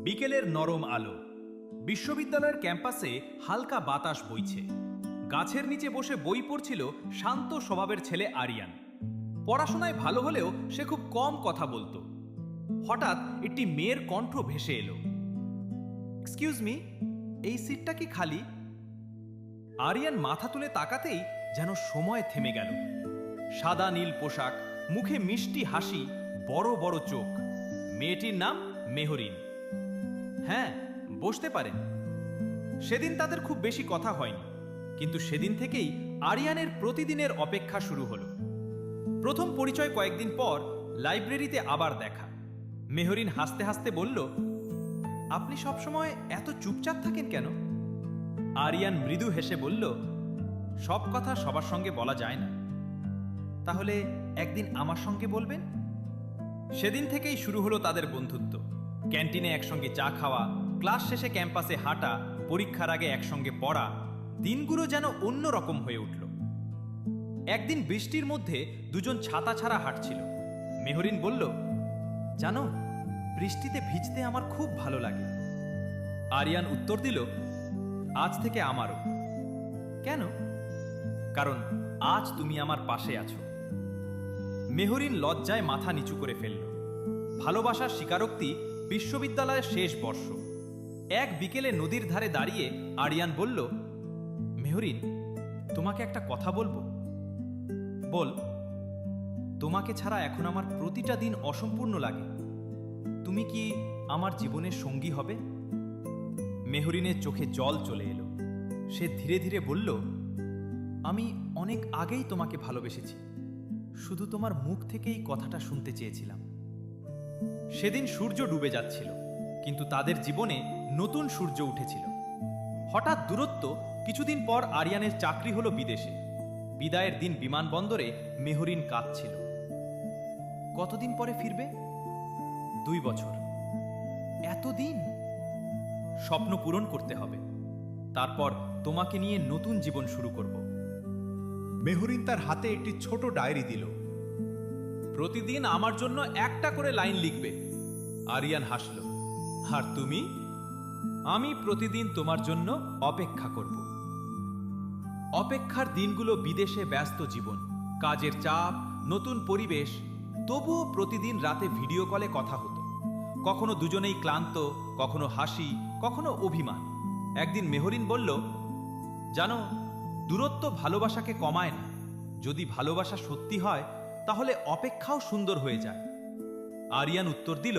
বিকেলের নরম আলো। বিশ্ববিদ্যালয়ের ক্যাম্পাসে হালকা বাতাস বইছে। গাছের নিচে বসে বই পড়ছিল শান্ত স্বভাবের ছেলে আরিয়ান। পড়াশোনায় ভালো হলেও সে খুব কম কথা বলতো। হঠাৎ একটি মেয়ের কণ্ঠ ভেসে এলো, এক্সকিউজ মি, এই সিটটা কি খালি? আরিয়ান মাথা তুলে তাকাতেই যেন সময় থেমে গেল। সাদা নীল পোশাক, মুখে মিষ্টি হাসি, বড় বড় চোখ। মেয়েটির নাম মেহরিন। হ্যাঁ, বসতে পারেন। সেদিন তাদের খুব বেশি কথা হয়নি, কিন্তু সেদিন থেকেই আরিয়ানের প্রতিদিনের অপেক্ষা শুরু হলো। প্রথম পরিচয় কয়েকদিন পর লাইব্রেরিতে আবার দেখা। মেহরিন হাসতে হাসতে বলল, আপনি সবসময় এত চুপচাপ থাকেন কেন? আরিয়ান মৃদু হেসে বলল, সব কথা সবার সঙ্গে বলা যায় না। তাহলে একদিন আমার সঙ্গে বলবেন? সেদিন থেকেই শুরু হলো তাদের বন্ধুত্ব। ক্যান্টিনে একসঙ্গে চা খাওয়া, ক্লাস শেষে ক্যাম্পাসে হাঁটা, পরীক্ষার আগে একসঙ্গে পড়া। দিনগুলো যেন অন্যরকম হয়ে উঠল। একদিন বৃষ্টির মধ্যে দুজন ছাতা ছাড়া হাঁটছিল। মেহরিন বলল, জানো, বৃষ্টিতে ভিজতে আমার খুব ভালো লাগে। আরিয়ান উত্তর দিল, আজ থেকে আমারও। কেন? কারণ আজ তুমি আমার পাশে আছো। মেহরিন লজ্জায় মাথা নিচু করে ফেলল। ভালোবাসার স্বীকারোক্তি বিশ্ববিদ্যালয়ের শেষ বর্ষ। এক বিকেলে নদীর ধারে দাঁড়িয়ে আরিয়ান বলল, মেহরিন, তোমাকে একটা কথা বলবো। বল। তোমাকে ছাড়া এখন আমার প্রতিটা দিন অসম্পূর্ণ লাগে। তুমি কি আমার জীবনের সঙ্গী হবে? মেহরিনের চোখে জল চলে এলো। সে ধীরে ধীরে বলল, আমি অনেক আগেই তোমাকে ভালোবেসেছি। শুধু তোমার মুখ থেকেই কথাটা শুনতে চেয়েছিলাম। সেদিন সূর্য ডুবে যাচ্ছিল, কিন্তু তাদের জীবনে নতুন সূর্য উঠেছিল। হঠাৎ দূরত্ব। কিছুদিন পর আরিয়ানের চাকরি হলো বিদেশে। বিদায়ের দিন বিমানবন্দরে মেহরিন কাঁদছিল। কতদিন পরে ফিরবে? 2 বছর। এতদিন? স্বপ্ন পূরণ করতে হবে। তারপর তোমাকে নিয়ে নতুন জীবন শুরু করব। মেহরিন তার হাতে একটি ছোট ডায়েরি দিল। প্রতিদিন আমার জন্য একটা করে লাইন লিখবে। আরিয়ান হাসল। আর তুমি? আমি প্রতিদিন তোমার জন্য অপেক্ষা করব। অপেক্ষার দিনগুলো বিদেশে ব্যস্ত জীবন, কাজের চাপ, নতুন পরিবেশ। তবুও প্রতিদিন রাতে ভিডিও কলে কথা হতো। কখনো দুজনেই ক্লান্ত, কখনো হাসি, কখনো অভিমান। একদিন মেহরিন বলল, জানো, দূরত্ব ভালোবাসাকে কমায় না। যদি ভালোবাসা সত্যি হয়, তাহলে অপেক্ষাও সুন্দর হয়ে যায়। আরিয়ান উত্তর দিল,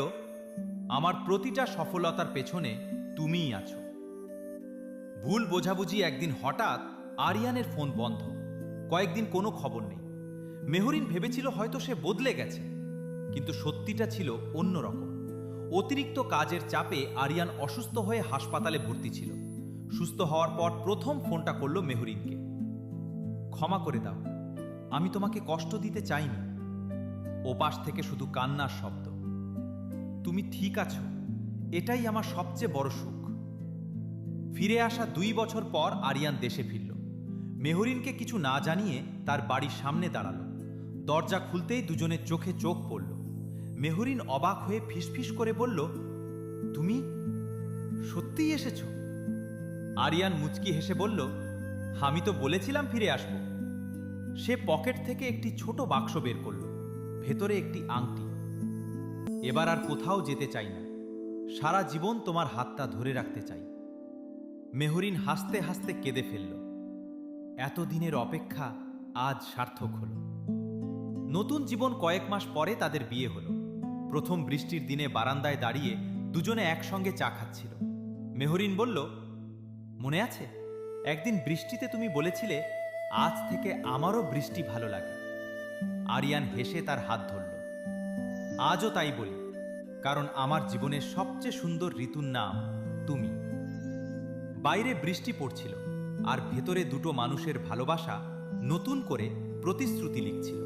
আমার প্রতিটা সফলতার পেছনে তুমিই আছো। ভুল বোঝাবুঝি একদিন হঠাৎ আরিয়ানের ফোন বন্ধ। কয়েকদিন কোনো খবর নেই। মেহরিন ভেবেছিল হয়তো সে বদলে গেছে, কিন্তু সত্যিটা ছিল অন্যরকম। অতিরিক্ত কাজের চাপে আরিয়ান অসুস্থ হয়ে হাসপাতালে ভর্তি ছিল। সুস্থ হওয়ার পর প্রথম ফোনটা করল মেহরিনকে। ক্ষমা করে দাও, আমি তোমাকে কষ্ট দিতে চাইনি। ওপাশ থেকে শুধু কান্নার শব্দ। তুমি ঠিক আছো, এটাই আমার সবচেয়ে বড় সুখ। ফিরে আসা 2 বছর পর আরিয়ান দেশে ফিরল। মেহরিনকে কিছু না জানিয়ে তার বাড়ির সামনে দাঁড়ালো। দরজা খুলতেই দুজনের চোখে চোখ পড়ল। মেহরিন অবাক হয়ে ফিসফিস করে বলল, তুমি সত্যিই এসেছো? আরিয়ান মুচকি হেসে বলল, আমি তো বলেছিলাম ফিরে আসব। সে পকেট থেকে একটি ছোট বাক্স বের করল। ভেতরে একটি আংটি। এবার আর কোথাও যেতে চাই না। সারা জীবন তোমার হাতটা ধরে রাখতে চাই। মেহরিন হাসতে হাসতে কেঁদে ফেলল। এতদিনের অপেক্ষা আজ সার্থক হল। নতুন জীবন কয়েক মাস পরে তাদের বিয়ে হলো। প্রথম বৃষ্টির দিনে বারান্দায় দাঁড়িয়ে দুজনে একসঙ্গে চা খাচ্ছিল। মেহরিন বলল, মনে আছে একদিন বৃষ্টিতে তুমি বলেছিলে, আজ থেকে আমারও বৃষ্টি ভালো লাগে? আরিয়ান হেসে তার হাত ধরল। আজও তাই বলি, কারণ আমার জীবনের সবচেয়ে সুন্দর ঋতুর নাম তুমি। বাইরে বৃষ্টি পড়ছিল, আর ভেতরে দুটো মানুষের ভালোবাসা নতুন করে প্রতিশ্রুতি লিখছিল।